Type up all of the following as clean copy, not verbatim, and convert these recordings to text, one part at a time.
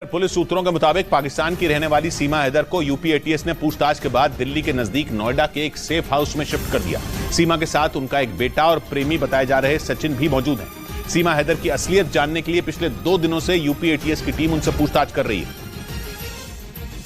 Police सूत्रों के मुताबिक पाकिस्तान की रहने वाली सीमा हैदर को यूपी एटीएस ने पूछताछ के बाद दिल्ली के नजदीक नोएडा के एक सेफ हाउस में शिफ्ट कर दिया। सीमा के साथ उनका एक बेटा और प्रेमी बताए जा रहे सचिन भी मौजूद हैं। सीमा हैदर की असलियत जानने के लिए पिछले 2 दिनों से यूपी एटीएस की टीम उनसे पूछताछ कर रही है।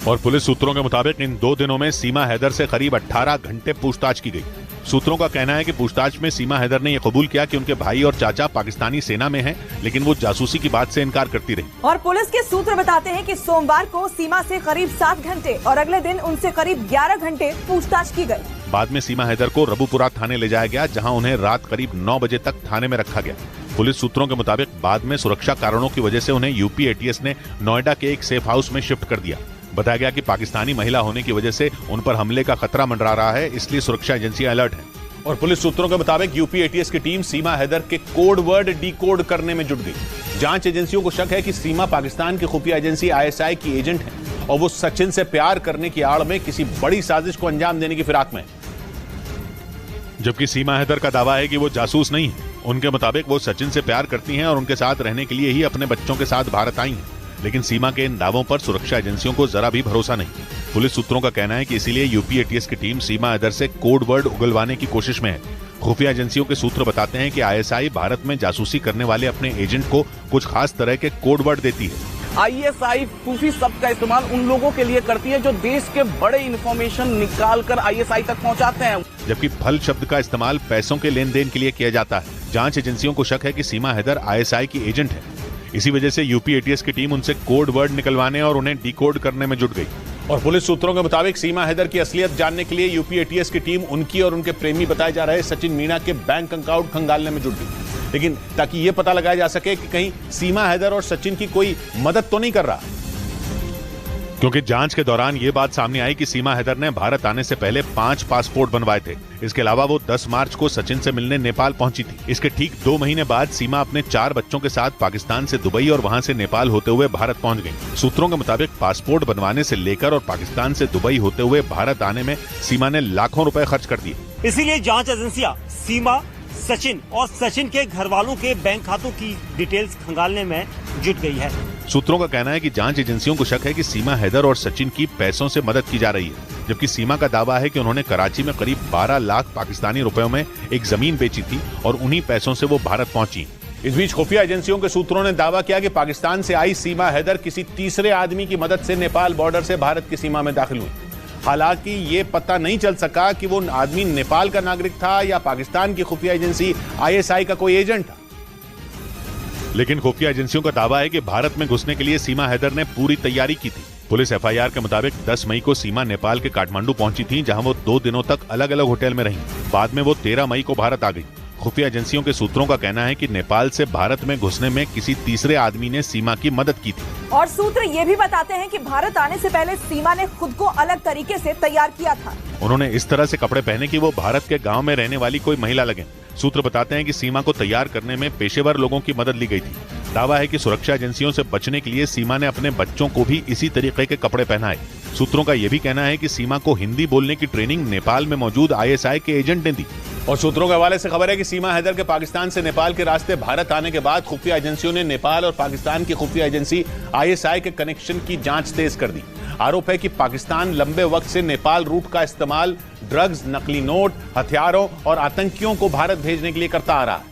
और पुलिस सूत्रों के मुताबिक इन 2 दिनों में सीमा हैदर से करीब 18 घंटे पूछताछ की गई। सूत्रों का कहना है कि पूछताछ में सीमा हैदर ने यह कबूल किया कि उनके भाई और चाचा पाकिस्तानी सेना में हैं, लेकिन वो जासूसी की बात से इनकार करती रही। और पुलिस के सूत्र बताते हैं कि सोमवार को सीमा से करीब 7 घंटे और अगले दिन उनसे करीब 11 घंटे पूछताछ की गई। बाद में सीमा हैदर को रबुपुरा थाने ले जाया गया, जहां उन्हें रात करीब 9 बजे तक थाने में रखा गया। पुलिस सूत्रों के मुताबिक बाद में सुरक्षा कारणों की वजह से उन्हें यूपी एटीएस ने नोएडा के एक सेफ हाउस में शिफ्ट कर दिया। बताया गया कि पाकिस्तानी महिला होने की वजह से उन पर हमले का खतरा मंडरा रहा है, इसलिए सुरक्षा एजेंसियां अलर्ट हैं। और पुलिस सूत्रों के मुताबिक यूपी एटीएस की टीम सीमा हैदर के कोड वर्ड डिकोड करने में जुट गई। जांच एजेंसियों को शक है कि सीमा पाकिस्तान की खुफिया एजेंसी आईएसआई की एजेंट है और वो सचिन से प्यार करने की आड़ में किसी बड़ी साजिश को अंजाम देने की फिराक में है। जबकि सीमा हैदर का दावा है कि वो जासूस नहीं है। उनके मुताबिक वो सचिन से प्यार करती हैं और उनके साथ रहने के लिए ही अपने बच्चों के साथ भारत आई हैं। लेकिन सीमा के इन दावों पर सुरक्षा एजेंसियों को जरा भी भरोसा नहीं। पुलिस सूत्रों का कहना है कि इसीलिए यूपी एटीएस की टीम सीमा हैदर से कोड वर्ड उगलवाने की कोशिश में है। खुफिया एजेंसियों के सूत्र बताते हैं कि आईएसआई भारत में जासूसी करने वाले अपने एजेंट को कुछ खास तरह के कोड वर्ड देती है। आईएसआई सूफी शब्द का इस्तेमाल उन लोगों के लिए करती है जो देश के बड़े इंफॉर्मेशन निकाल कर आईएसआई तक पहुंचाते हैं, जबकि फल शब्द का इस्तेमाल पैसों के लेन देन के लिए किया जाता है। जांच एजेंसियों को शक है कि सीमा हैदर आईएसआई की एजेंट है। इसी वजह से यूपी एटीएस की टीम उनसे कोड वर्ड निकलवाने और उन्हें डिकोड करने में जुट गई। और पुलिस सूत्रों के मुताबिक सीमा हैदर की असलियत जानने के लिए यूपी एटीएस की टीम उनकी और उनके प्रेमी बताए जा रहे सचिन मीणा के बैंक अकाउंट खंगालने में जुट गई, लेकिन ताकि यह पता लगाया जा सके कि कहीं सीमा हैदर और सचिन की कोई मदद तो नहीं कर रहा। क्योंकि जांच के दौरान ये बात सामने आई कि सीमा हैदर ने भारत आने से पहले 5 पासपोर्ट बनवाए थे। इसके अलावा वो 10 मार्च को सचिन से मिलने नेपाल पहुंची थी। इसके ठीक 2 महीने बाद सीमा अपने 4 बच्चों के साथ पाकिस्तान से दुबई और वहां से नेपाल होते हुए भारत पहुंच गई। सूत्रों के मुताबिक पासपोर्ट बनवाने से लेकर और पाकिस्तान से दुबई होते हुए भारत आने में सीमा ने लाखों रुपए खर्च कर दिए। इसीलिए जाँच एजेंसियाँ सीमा, सचिन और सचिन के घर वालों के बैंक खातों की डिटेल्स खंगालने में जुट गई है। सूत्रों का कहना है कि जांच एजेंसियों को शक है कि सीमा हैदर और सचिन की पैसों से मदद की जा रही है, जबकि सीमा का दावा है कि उन्होंने कराची में करीब 12 लाख पाकिस्तानी रुपयों में एक जमीन बेची थी और उन्हीं पैसों से वो भारत पहुंची। इस बीच खुफिया एजेंसियों के सूत्रों ने दावा किया कि पाकिस्तान से आई सीमा हैदर किसी तीसरे आदमी की मदद से नेपाल बॉर्डर से भारत की सीमा में दाखिल हुई। हालांकि ये पता नहीं चल सका कि वो आदमी नेपाल का नागरिक था या पाकिस्तान की खुफिया एजेंसी आईएसआई का कोई एजेंट था। लेकिन खुफिया एजेंसियों का दावा है कि भारत में घुसने के लिए सीमा हैदर ने पूरी तैयारी की थी। पुलिस एफआईआर के मुताबिक 10 मई को सीमा नेपाल के काठमांडू पहुंची थी, जहां वो 2 दिनों तक अलग अलग होटल में रहीं। बाद में वो 13 मई को भारत आ गई। खुफिया एजेंसियों के सूत्रों का कहना है कि नेपाल से भारत में घुसने में किसी तीसरे आदमी ने सीमा की मदद की थी। और सूत्र ये भी बताते हैं कि भारत आने से पहले सीमा ने खुद को अलग तरीके से तैयार किया था। उन्होंने इस तरह से कपड़े पहने कि वो भारत के गांव में रहने वाली कोई महिला लगे। सूत्र बताते हैं कि सीमा को तैयार करने में पेशेवर लोगों की मदद ली गई थी। दावा है कि सुरक्षा एजेंसियों से बचने के लिए सीमा ने अपने बच्चों को भी इसी तरीके के कपड़े पहनाए। सूत्रों का यह भी कहना है कि सीमा को हिंदी बोलने की ट्रेनिंग नेपाल में मौजूद आईएसआई के एजेंट ने दी। और सूत्रों के हवाले से खबर है कि सीमा हैदर के पाकिस्तान से नेपाल के रास्ते भारत आने के बाद खुफिया एजेंसियों ने नेपाल और पाकिस्तान की खुफिया एजेंसी आईएसआई के कनेक्शन की जांच तेज कर दी। आरोप है कि पाकिस्तान लंबे वक्त से नेपाल रूट का इस्तेमाल ड्रग्स, नकली नोट, हथियारों और आतंकियों को भारत भेजने के लिए करता आ रहा है।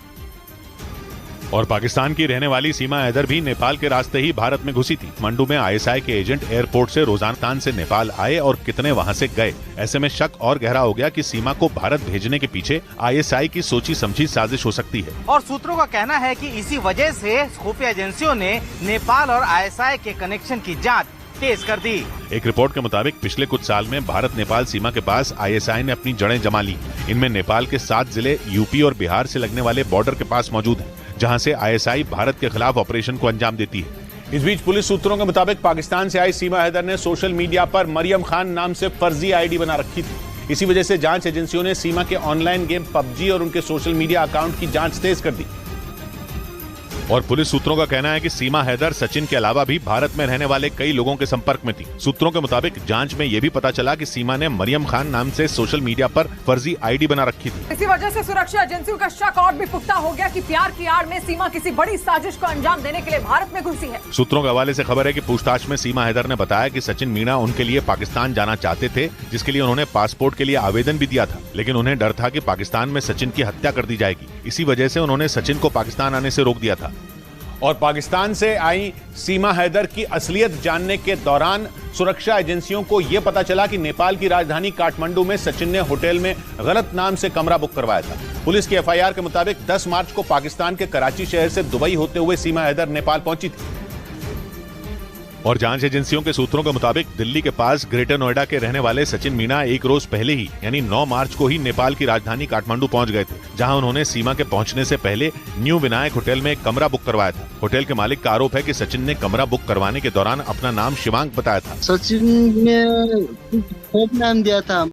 और पाकिस्तान की रहने वाली सीमा हैदर भी नेपाल के रास्ते ही भारत में घुसी थी। काठमांडू में आईएसआई के एजेंट एयरपोर्ट से रोजाना से नेपाल आए और कितने वहां से गए। ऐसे में शक और गहरा हो गया कि सीमा को भारत भेजने के पीछे आईएसआई की सोची समझी साजिश हो सकती है। और सूत्रों का कहना है कि इसी वजह से खुफिया एजेंसियों ने नेपाल और आईएसआई के कनेक्शन की जाँच तेज कर दी। एक रिपोर्ट के मुताबिक पिछले कुछ साल में भारत नेपाल सीमा के पास आईएसआई ने अपनी जड़ें जमा ली। इनमें नेपाल के 7 जिले यूपी और बिहार से लगने वाले बॉर्डर के पास मौजूद हैं, जहां से आईएसआई भारत के खिलाफ ऑपरेशन को अंजाम देती है। इस बीच पुलिस सूत्रों के मुताबिक पाकिस्तान से आई सीमा हैदर ने सोशल मीडिया पर मरियम खान नाम से फर्जी आईडी बना रखी थी। इसी वजह से जांच एजेंसियों ने सीमा के ऑनलाइन गेम पबजी और उनके सोशल मीडिया अकाउंट की जांच तेज कर दी। और पुलिस सूत्रों का कहना है कि सीमा हैदर सचिन के अलावा भी भारत में रहने वाले कई लोगों के संपर्क में थी। सूत्रों के मुताबिक जांच में यह भी पता चला कि सीमा ने मरियम खान नाम से सोशल मीडिया पर फर्जी आईडी बना रखी थी। इसी वजह से सुरक्षा एजेंसियों का शक और भी पुख्ता हो गया कि प्यार की आड़ में सीमा किसी बड़ी साजिश को अंजाम देने के लिए भारत में घुसी है। सूत्रों के हवाले से खबर है कि पूछताछ में सीमा हैदर ने बताया कि सचिन मीणा उनके लिए पाकिस्तान जाना चाहते थे, जिसके लिए उन्होंने पासपोर्ट के लिए आवेदन भी दिया था, लेकिन उन्हें डर था कि पाकिस्तान में सचिन की हत्या कर दी जाएगी। इसी वजह से उन्होंने सचिन को पाकिस्तान आने से रोक दिया था। और पाकिस्तान से आई सीमा हैदर की असलियत जानने के दौरान सुरक्षा एजेंसियों को यह पता चला कि नेपाल की राजधानी काठमांडू में सचिन ने होटल में गलत नाम से कमरा बुक करवाया था। पुलिस की एफआईआर के मुताबिक 10 मार्च को पाकिस्तान के कराची शहर से दुबई होते हुए सीमा हैदर नेपाल पहुंची थी। और जांच एजेंसियों के सूत्रों के मुताबिक दिल्ली के पास ग्रेटर नोएडा के रहने वाले सचिन मीणा एक रोज पहले ही यानी 9 मार्च को ही नेपाल की राजधानी काठमांडू पहुंच गए थे, जहां उन्होंने सीमा के पहुंचने से पहले न्यू विनायक होटल में एक कमरा बुक करवाया था। होटल के मालिक का आरोप है कि सचिन ने कमरा बुक करवाने के दौरान अपना नाम शिवांक बताया था। सचिन ने खूब नाम दिया था।